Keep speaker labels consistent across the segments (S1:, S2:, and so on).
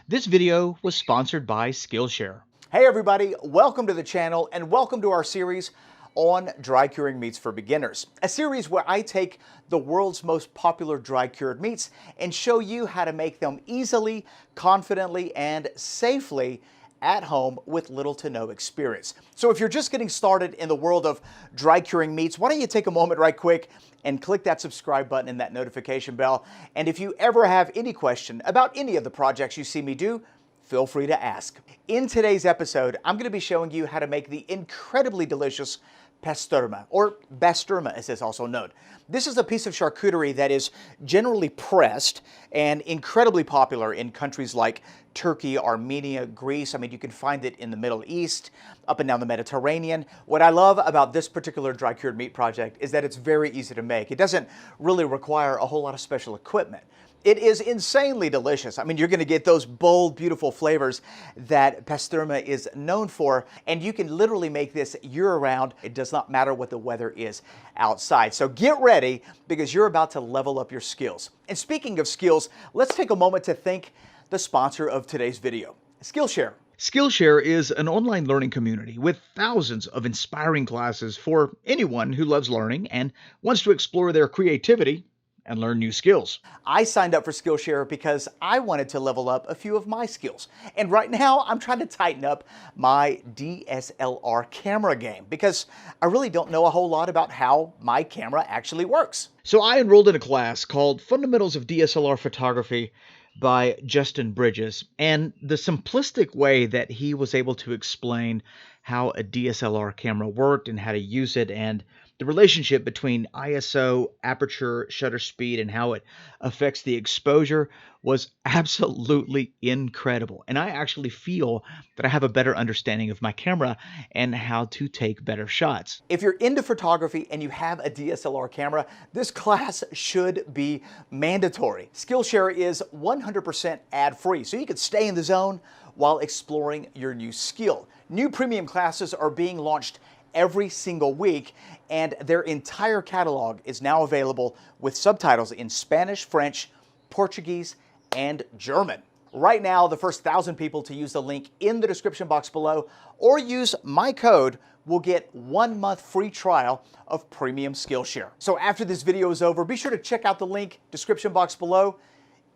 S1: This video was sponsored by Skillshare.
S2: Hey everybody, welcome to the channel and welcome to our series on dry curing meats for beginners. A series where I take the world's most popular dry cured meats and show you how to make them easily, confidently, and safely at home with little to no experience. So if you're just getting started in the world of dry curing meats, why don't you take a moment right quick and click that subscribe button and that notification bell. And if you ever have any question about any of the projects you see me do, feel free to ask. In today's episode, I'm going to be showing you how to make the incredibly delicious Pastirma, or Basturma as it's also known. This is a piece of charcuterie that is generally pressed and incredibly popular in countries like Turkey, Armenia, Greece. I mean, you can find it in the Middle East, up and down the Mediterranean. What I love about this particular dry cured meat project is that it's very easy to make. It doesn't really require a whole lot of special equipment. It is insanely delicious. I mean, you're going to get those bold, beautiful flavors that Pastirma is known for, and you can literally make this year-round. It does not matter what the weather is outside. So get ready, because you're about to level up your skills. And speaking of skills, let's take a moment to thank the sponsor of today's video, Skillshare.
S1: Skillshare is an online learning community with thousands of inspiring classes for anyone who loves learning and wants to explore their creativity and learn new skills.
S2: I signed up for Skillshare because I wanted to level up a few of my skills. And right now, I'm trying to tighten up my DSLR camera game because I really don't know a whole lot about how my camera actually works.
S1: So I enrolled in a class called Fundamentals of DSLR Photography by Justin Bridges, and the simplistic way that he was able to explain how a DSLR camera worked and how to use it, and the relationship between ISO, aperture, shutter speed, and how it affects the exposure was absolutely incredible. And I actually feel that I have a better understanding of my camera and how to take better shots.
S2: If you're into photography and you have a DSLR camera, this class should be mandatory. Skillshare is 100% ad-free, so you can stay in the zone while exploring your new skill. New premium classes are being launched every single week, and their entire catalog is now available with subtitles in Spanish, French, Portuguese, and German. Right now, the first 1,000 people to use the link in the description box below or use my code will get 1 month free trial of premium Skillshare. So after this video is over, be sure to check out the link, description box below,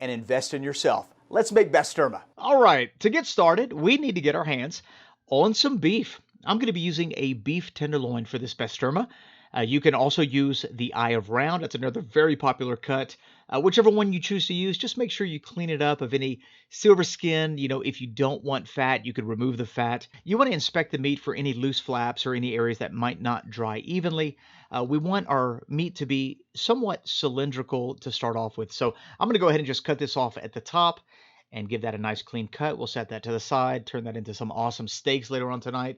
S2: and invest in yourself. Let's make Basturma.
S1: All right, to get started, we need to get our hands on some beef. I'm going to be using a beef tenderloin for this Basturma. You can also use the eye of round. That's another very popular cut. Whichever one you choose to use, just make sure you clean it up of any silver skin. You know, if you don't want fat, you could remove the fat. You want to inspect the meat for any loose flaps or any areas that might not dry evenly. We want our meat to be somewhat cylindrical to start off with. So I'm going to go ahead and just cut this off at the top and give that a nice clean cut. We'll set that to the side, turn that into some awesome steaks later on tonight.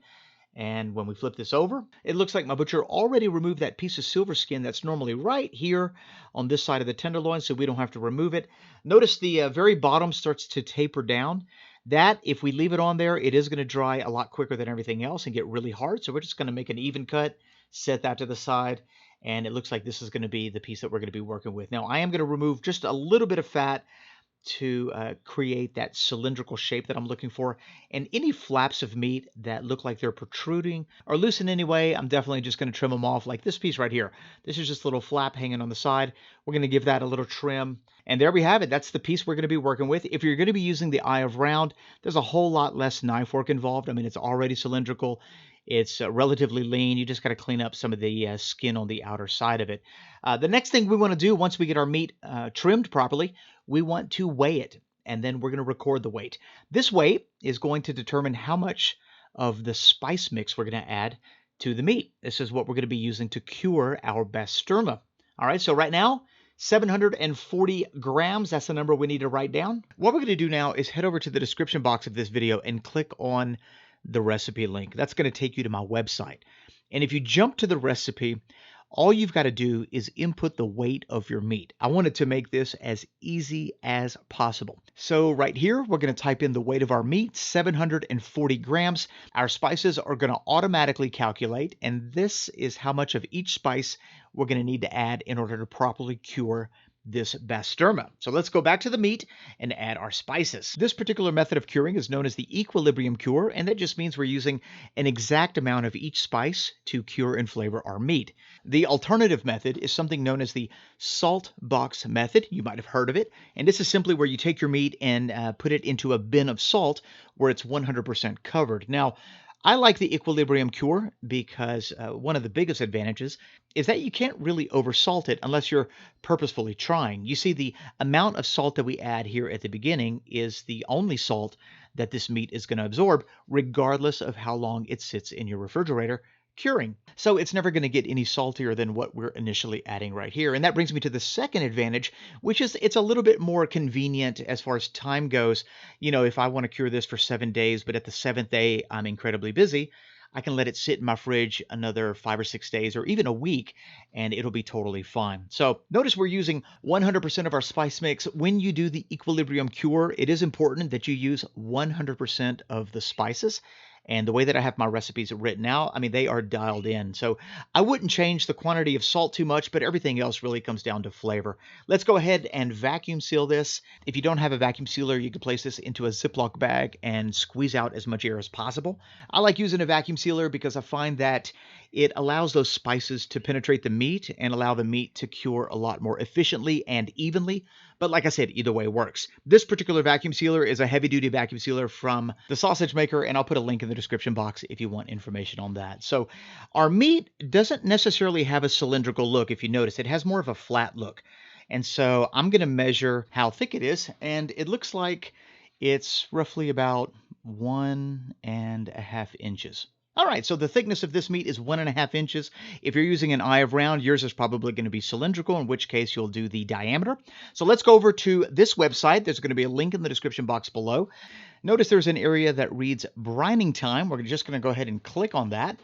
S1: And when we flip this over, it looks like my butcher already removed that piece of silver skin that's normally right here on this side of the tenderloin, so we don't have to remove it. Notice the very bottom starts to taper down. That, if we leave it on there, it is going to dry a lot quicker than everything else and get really hard. So we're just going to make an even cut, set that to the side, and it looks like this is going to be the piece that we're going to be working with. Now, I am going to remove just a little bit of fat to create that cylindrical shape that I'm looking for. And any flaps of meat that look like they're protruding or loose in any way, I'm definitely just going to trim them off, like this piece right here. This is just a little flap hanging on the side. We're going to give that a little trim. And there we have it. That's the piece we're going to be working with. If you're going to be using the eye of round, there's a whole lot less knife work involved. I mean, it's already cylindrical. It's relatively lean. You just got to clean up some of the skin on the outer side of it. The next thing we want to do once we get our meat trimmed properly, we want to weigh it, and then we're going to record the weight. This weight is going to determine how much of the spice mix we're going to add to the meat. This is what we're going to be using to cure our Basturma. All right, so right now, 740 grams. That's the number we need to write down. What we're going to do now is head over to the description box of this video and click on the recipe link. That's going to take you to my website. And if you jump to the recipe, all you've got to do is input the weight of your meat. I wanted to make this as easy as possible. So right here, we're going to type in the weight of our meat, 740 grams. Our spices are going to automatically calculate, and this is how much of each spice we're going to need to add in order to properly cure this Basturma. So let's go back to the meat and add our spices. This particular method of curing is known as the equilibrium cure, and that just means we're using an exact amount of each spice to cure and flavor our meat. The alternative method is something known as the salt box method. You might have heard of it. And this is simply where you take your meat and put it into a bin of salt where it's 100% covered. Now, I like the equilibrium cure because one of the biggest advantages is that you can't really oversalt it unless you're purposefully trying. You see, the amount of salt that we add here at the beginning is the only salt that this meat is going to absorb, regardless of how long it sits in your refrigerator curing. So it's never going to get any saltier than what we're initially adding right here. And that brings me to the second advantage, which is it's a little bit more convenient as far as time goes. You know, if I want to cure this for 7 days, but at the 7th day I'm incredibly busy, I can let it sit in my fridge another 5 or 6 days or even a week, and it'll be totally fine. So notice we're using 100% of our spice mix. When you do the equilibrium cure, it is important that you use 100% of the spices. And the way that I have my recipes written out, I mean, they are dialed in. So I wouldn't change the quantity of salt too much, but everything else really comes down to flavor. Let's go ahead and vacuum seal this. If you don't have a vacuum sealer, you can place this into a Ziploc bag and squeeze out as much air as possible. I like using a vacuum sealer because I find that it allows those spices to penetrate the meat and allow the meat to cure a lot more efficiently and evenly. But like I said, either way works. This particular vacuum sealer is a heavy-duty vacuum sealer from the sausage maker, and I'll put a link in the description box if you want information on that. So our meat doesn't necessarily have a cylindrical look. If you notice, it has more of a flat look. And so I'm going to measure how thick it is, and it looks like it's roughly about 1.5 inches. All right, so the thickness of this meat is 1.5 inches. If you're using an eye of round, yours is probably going to be cylindrical, in which case you'll do the diameter. So let's go over to this website. There's going to be a link in the description box below. Notice there's an area that reads brining time. We're just going to go ahead and click on that.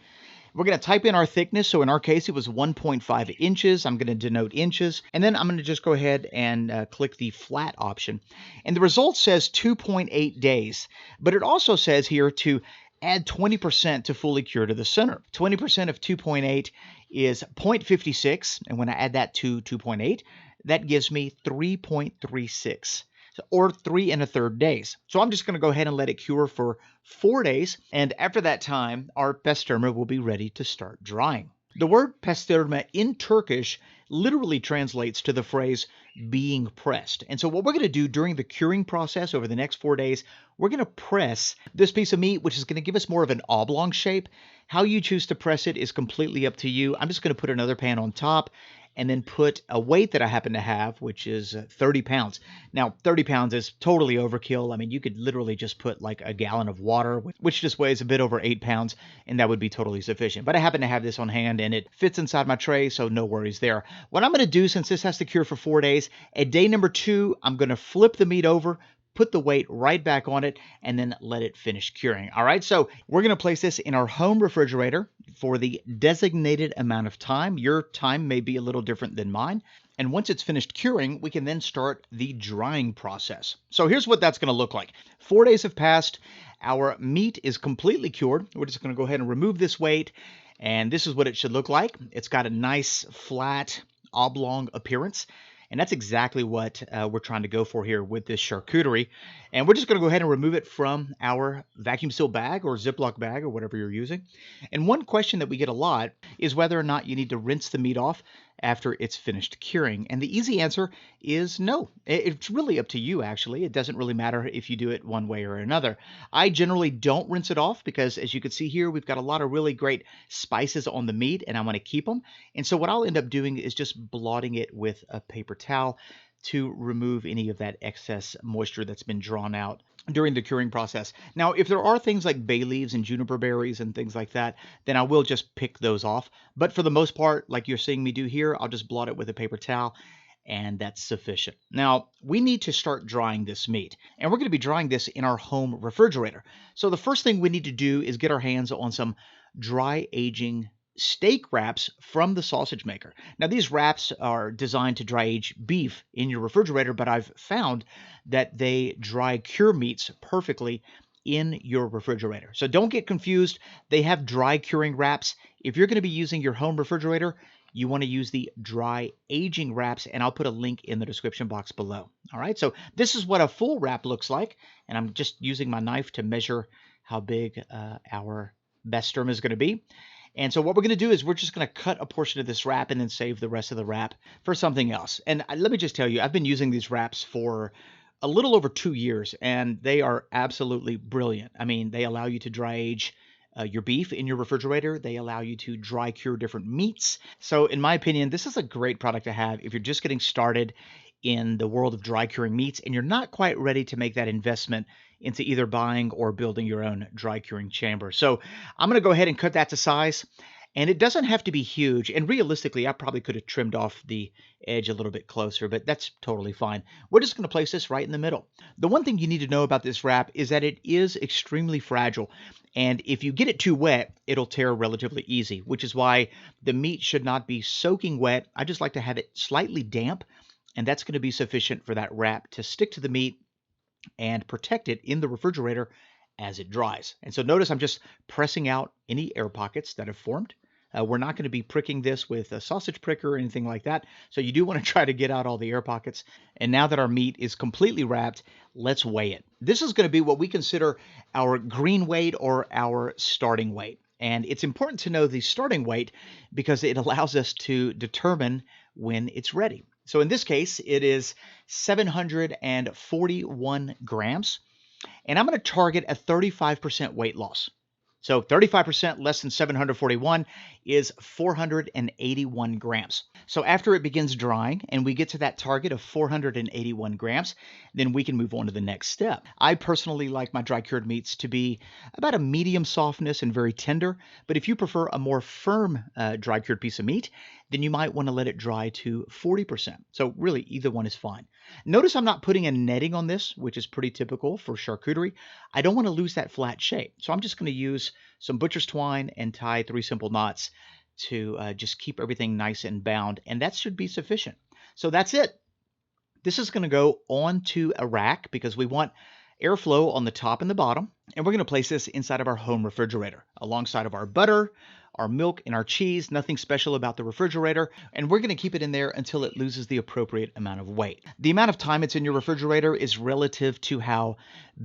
S1: We're going to type in our thickness. So in our case, it was 1.5 inches. I'm going to denote inches. And then I'm going to just go ahead and click the flat option. And the result says 2.8 days. But it also says here to add 20% to fully cure to the center. 20% of 2.8 is 0.56. And when I add that to 2.8, that gives me 3.36. Or 3 1/3 days. So I'm just going to go ahead and let it cure for 4 days. And after that time, our Pastirma will be ready to start drying. The word Pastirma in Turkish literally translates to the phrase being pressed. And so what we're going to do during the curing process over the next 4 days, we're going to press this piece of meat, which is going to give us more of an oblong shape. How you choose to press it is completely up to you. I'm just going to put another pan on top and then put a weight that I happen to have, which is 30 pounds. Now, 30 pounds is totally overkill. I mean, you could literally just put like a gallon of water, which just weighs a bit over 8 pounds, and that would be totally sufficient. But I happen to have this on hand, and it fits inside my tray, so no worries there. What I'm going to do, since this has to cure for 4 days, at day number 2, I'm going to flip the meat over, put the weight right back on it, and then let it finish curing. All right, so we're going to place this in our home refrigerator for the designated amount of time. Your time may be a little different than mine. And once it's finished curing, we can then start the drying process. So here's what that's going to look like. 4 days have passed. Our meat is completely cured. We're just going to go ahead and remove this weight. And this is what it should look like. It's got a nice, flat, oblong appearance. And that's exactly what we're trying to go for here with this charcuterie. And we're just going to go ahead and remove it from our vacuum seal bag or Ziploc bag or whatever you're using. And one question that we get a lot is whether or not you need to rinse the meat off after it's finished curing. And the easy answer is no. It's really up to you, actually. It doesn't really matter if you do it one way or another. I generally don't rinse it off because, as you can see here, we've got a lot of really great spices on the meat, and I want to keep them. And so what I'll end up doing is just blotting it with a paper towel to remove any of that excess moisture that's been drawn out during the curing process. Now, if there are things like bay leaves and juniper berries and things like that, then I will just pick those off. But for the most part, like you're seeing me do here, I'll just blot it with a paper towel, and that's sufficient. Now, we need to start drying this meat, and we're going to be drying this in our home refrigerator. So the first thing we need to do is get our hands on some dry aging steak wraps from the sausage maker. Now, these wraps are designed to dry age beef in your refrigerator, but I've found that they dry cure meats perfectly in your refrigerator. So don't get confused. They have dry curing wraps. If you're going to be using your home refrigerator, you want to use the dry aging wraps, and I'll put a link in the description box below. All right, so this is what a full wrap looks like, and I'm just using my knife to measure how big our Basturma is going to be. And so what we're going to do is we're just going to cut a portion of this wrap and then save the rest of the wrap for something else. And let me just tell you, I've been using these wraps for a little over 2 years, and they are absolutely brilliant. I mean, they allow you to dry age your beef in your refrigerator. They allow you to dry cure different meats. So in my opinion, this is a great product to have if you're just getting started in the world of dry curing meats and you're not quite ready to make that investment into either buying or building your own dry curing chamber. So I'm going to go ahead and cut that to size. And it doesn't have to be huge. And realistically, I probably could have trimmed off the edge a little bit closer, but that's totally fine. We're just going to place this right in the middle. The one thing you need to know about this wrap is that it is extremely fragile. And if you get it too wet, it'll tear relatively easy, which is why the meat should not be soaking wet. I just like to have it slightly damp, and that's going to be sufficient for that wrap to stick to the meat and protect it in the refrigerator as it dries. And so notice I'm just pressing out any air pockets that have formed. We're not going to be pricking this with a sausage pricker or anything like that. So you do want to try to get out all the air pockets. And now that our meat is completely wrapped, let's weigh it. This is going to be what we consider our green weight or our starting weight. And it's important to know the starting weight because it allows us to determine when it's ready. So in this case, it is 741 grams. And I'm going to target a 35% weight loss. So 35% less than 741 is 481 grams. So after it begins drying and we get to that target of 481 grams, then we can move on to the next step. I personally like my dry cured meats to be about a medium softness and very tender. But if you prefer a more firm dry cured piece of meat, then you might want to let it dry to 40%. So really either one is fine. Notice I'm not putting a netting on this, which is pretty typical for charcuterie. I don't want to lose that flat shape. So I'm just going to use some butcher's twine and tie 3 simple knots to just keep everything nice and bound. And that should be sufficient. So that's it. This is going to go onto a rack because we want airflow on the top and the bottom. And we're going to place this inside of our home refrigerator alongside of our butter, our milk, and our cheese. Nothing special about the refrigerator. And we're going to keep it in there until it loses the appropriate amount of weight. The amount of time it's in your refrigerator is relative to how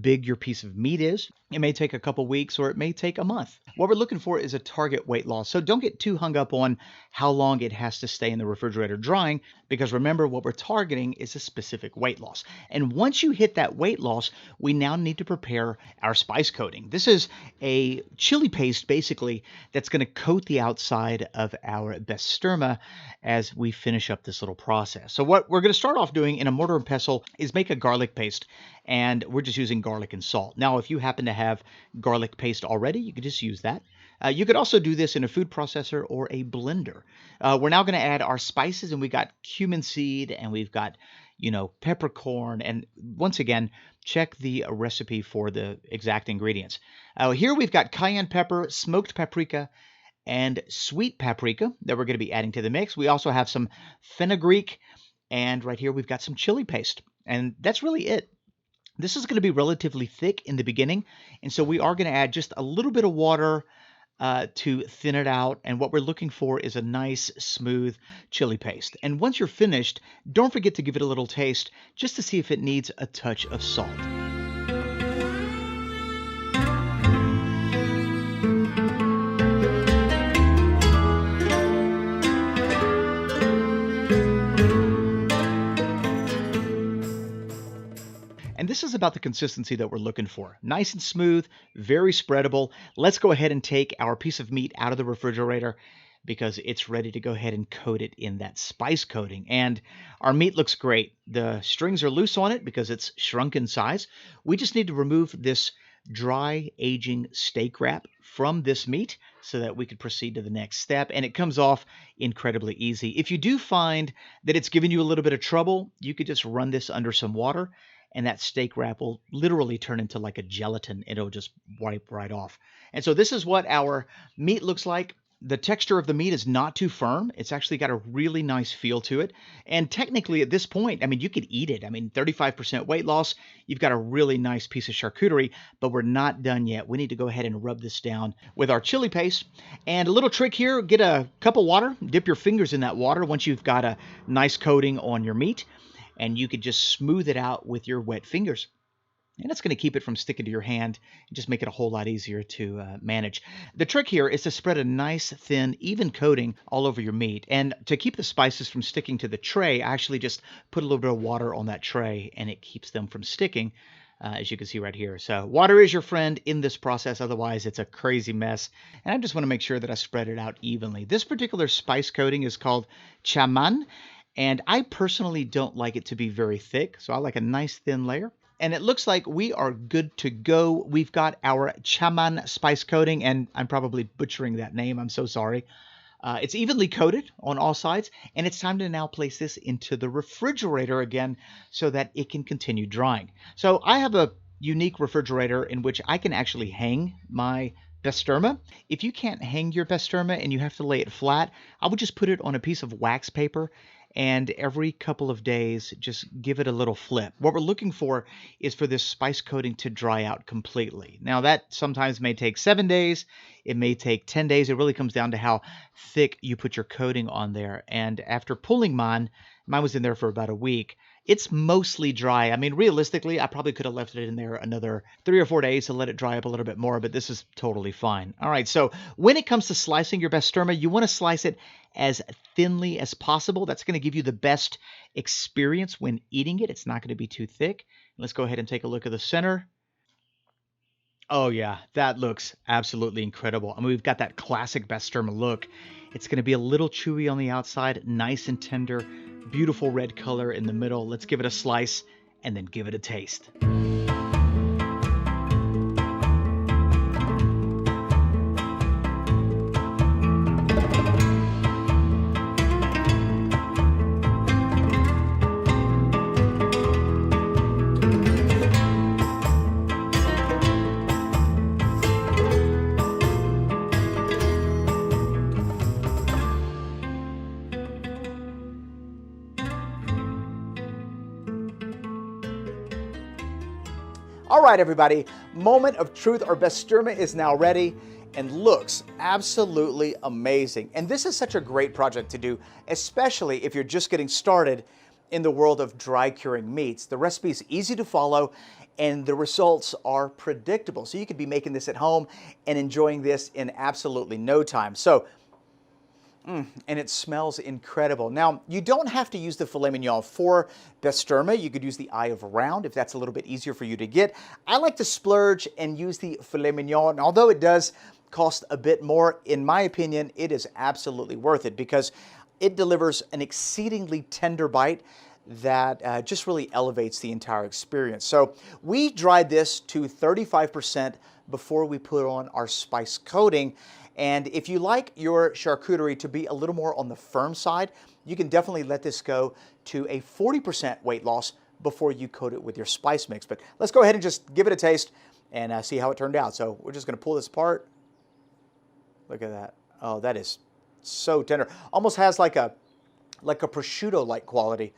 S1: big your piece of meat is. It may take a couple weeks or it may take a month. What we're looking for is a target weight loss. So don't get too hung up on how long it has to stay in the refrigerator drying, because remember what we're targeting is a specific weight loss. And once you hit that weight loss, we now need to prepare our spice coating. This is a chili paste basically that's going to coat the outside of our Basturma as we finish up this little process. So what we're going to start off doing in a mortar and pestle is make a garlic paste, and we're just using garlic and salt. Now, if you happen to have garlic paste already, you can just use that. You could also do this in a food processor or a blender. We're now going to add our spices, and we got cumin seed, and we've got, peppercorn. And once again, check the recipe for the exact ingredients. Here we've got cayenne pepper, smoked paprika, and sweet paprika that we're going to be adding to the mix. We also have some fenugreek, and right here we've got some chili paste. And that's really it. This is going to be relatively thick in the beginning, and so we are going to add just a little bit of water to thin it out. And what we're looking for is a nice, smooth chili paste. And once you're finished, don't forget to give it a little taste just to see if it needs a touch of salt. And this is about the consistency that we're looking for. Nice and smooth, very spreadable. Let's go ahead and take our piece of meat out of the refrigerator because it's ready to go ahead and coat it in that spice coating. And our meat looks great. The strings are loose on it because it's shrunk in size. We just need to remove this dry aging steak wrap from this meat so that we could proceed to the next step. And it comes off incredibly easy. If you do find that it's giving you a little bit of trouble, you could just run this under some water, and that steak wrap will literally turn into like a gelatin. It'll just wipe right off. And so this is what our meat looks like The texture of the meat is not too firm. It's actually got a really nice feel to it. And technically at this point, I mean, you could eat it. I mean, 35% weight loss. You've got a really nice piece of charcuterie, but we're not done yet. We need to go ahead and rub this down with our chili paste. And a little trick here, get a cup of water, dip your fingers in that water once you've got a nice coating on your meat, and you could just smooth it out with your wet fingers. And it's going to keep it from sticking to your hand and just make it a whole lot easier to manage. The trick here is to spread a nice, thin, even coating all over your meat. And to keep the spices from sticking to the tray, I actually just put a little bit of water on that tray, and it keeps them from sticking, as you can see right here. So water is your friend in this process. Otherwise, it's a crazy mess. And I just want to make sure that I spread it out evenly. This particular spice coating is called chaman, and I personally don't like it to be very thick. So I like a nice, thin layer. And it looks like we are good to go. We've got our chaman spice coating, and I'm probably butchering that name. I'm so sorry. It's evenly coated on all sides, and it's time to now place this into the refrigerator again so that it can continue drying. So I have a unique refrigerator in which I can actually hang my Basturma. If you can't hang your Basturma and you have to lay it flat, I would just put it on a piece of wax paper, and every couple of days, just give it a little flip. What we're looking for is for this spice coating to dry out completely. Now, that sometimes may take 7 days. It may take 10 days. It really comes down to how thick you put your coating on there. And after pulling mine was in there for about a week. It's mostly dry. I mean, realistically, I probably could have left it in there another 3 or 4 days to let it dry up a little bit more, but this is totally fine. All right, so when it comes to slicing your Basturma, you want to slice it as thinly as possible. That's going to give you the best experience when eating it. It's not going to be too thick. Let's go ahead and take a look at the center. Oh yeah, that looks absolutely incredible. I mean, we've got that classic Basturma look. It's going to be a little chewy on the outside, nice and tender, beautiful red color in the middle. Let's give it a slice and then give it a taste.
S2: All right, everybody, moment of truth. Our Basturma is now ready and looks absolutely amazing. And this is such a great project to do, especially if you're just getting started in the world of dry curing meats. The recipe is easy to follow and the results are predictable. So you could be making this at home and enjoying this in absolutely no time. So, and it smells incredible. Now, you don't have to use the filet mignon for Basturma. You could use the eye of round if that's a little bit easier for you to get. I like to splurge and use the filet mignon. And although it does cost a bit more, in my opinion, it is absolutely worth it because it delivers an exceedingly tender bite that just really elevates the entire experience. So we dried this to 35% before we put on our spice coating. And if you like your charcuterie to be a little more on the firm side, you can definitely let this go to a 40% weight loss before you coat it with your spice mix. But let's go ahead and just give it a taste and see how it turned out. So we're just going to pull this apart. Look at that. Oh, that is so tender. Almost has like a prosciutto-like quality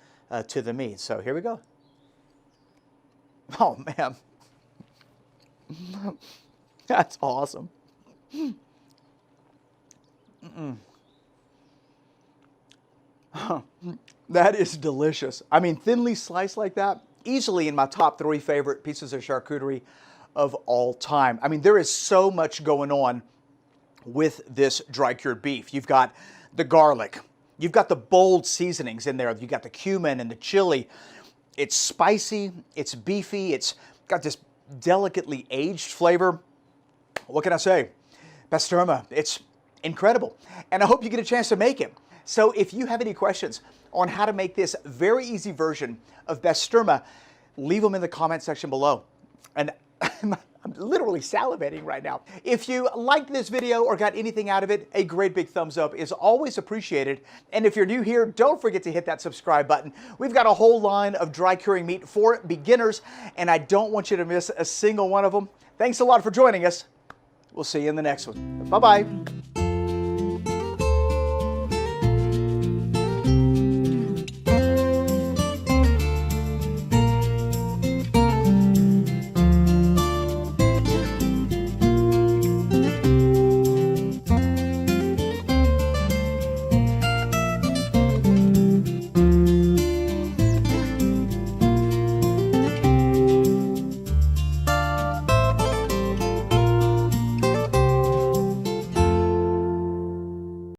S2: to the meat. So here we go. Oh, man. That's awesome. That is delicious. I mean, thinly sliced like that, easily in my top 3 favorite pieces of charcuterie of all time. I mean, there is so much going on with this dry cured beef. You've got the garlic. You've got the bold seasonings in there. You've got the cumin and the chili. It's spicy. It's beefy. It's got this delicately aged flavor. What can I say? Basturma, it's incredible. And I hope you get a chance to make it. So if you have any questions on how to make this very easy version of Basturma, leave them in the comment section below. And I'm literally salivating right now. If you liked this video or got anything out of it, a great big thumbs up is always appreciated. And if you're new here, don't forget to hit that subscribe button. We've got a whole line of dry curing meat for beginners, and I don't want you to miss a single one of them. Thanks a lot for joining us. We'll see you in the next one. Bye-bye.